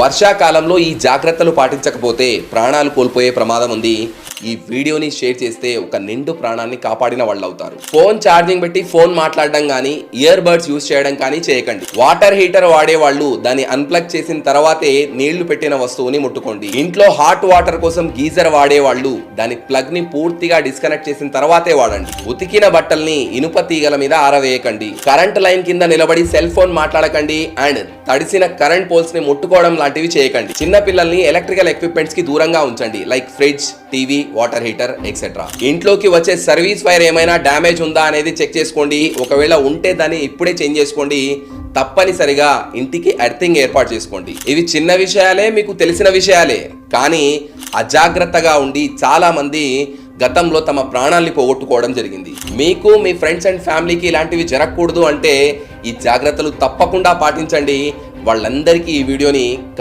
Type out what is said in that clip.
వర్షాకాలంలో ఈ జాగ్రత్తలు పాటించకపోతే ప్రాణాలు కోల్పోయే ప్రమాదం ఉంది. ఈ వీడియోని షేర్ చేస్తే ఒక నిండు ప్రాణాన్ని కాపాడిన వాళ్ళు అవుతారు. ఫోన్ ఛార్జింగ్ పెట్టి ఫోన్ మాట్లాడడం కానీ, ఇయర్ బడ్స్ యూజ్ చేయడం కానీ చేయకండి. వాటర్ హీటర్ వాడే వాళ్ళు దాన్ని అన్ప్లగ్ చేసిన తర్వాతే నీళ్లు పెట్టిన వస్తువుని ముట్టుకోండి. ఇంట్లో హాట్ వాటర్ కోసం గీజర్ వాడే వాళ్ళు దాని ప్లగ్ ని పూర్తిగా డిస్కనెక్ట్ చేసిన తర్వాతే వాడండి. ఉతికిన బట్టల్ని ఇనుప తీగల మీద ఆరవేయకండి. కరెంట్ లైన్ కింద నిలబడి సెల్ ఫోన్ మాట్లాడకండి. అండ్ తడిసిన కరెంట్ పోల్స్ ని ముట్టుకోవడం లాంటివి చేయకండి. చిన్న పిల్లల్ని ఎలక్ట్రికల్ ఎక్విప్మెంట్స్ కి దూరంగా ఉంచండి. Like fridge, TV, water heater etcetera. ఇంట్లోకి వచ్చే సర్వీస్ వైర్ ఏమైనా డ్యామేజ్ ఉందా అనేది చెక్ చేసుకోండి. ఒకవేళ ఉంటే దాన్ని ఇప్పుడే చేంజ్ చేసుకోండి. తప్పనిసరిగా ఇంటికి ఎర్తింగ్ ఏర్పాటు చేసుకోండి. ఇవి చిన్న విషయాలే, మీకు తెలిసిన విషయాలే, కానీ అజాగ్రత్తగా ఉండి చాలా మంది గతంలో తమ ప్రాణాల్ని పోగొట్టుకోవడం జరిగింది. మీకు మీ ఫ్రెండ్స్ అండ్ ఫ్యామిలీకి ఇలాంటివి జరగకూడదు అంటే ఈ జాగ్రత్తలు తప్పకుండా పాటించండి. వాళ్ళందరికీ ఈ వీడియోని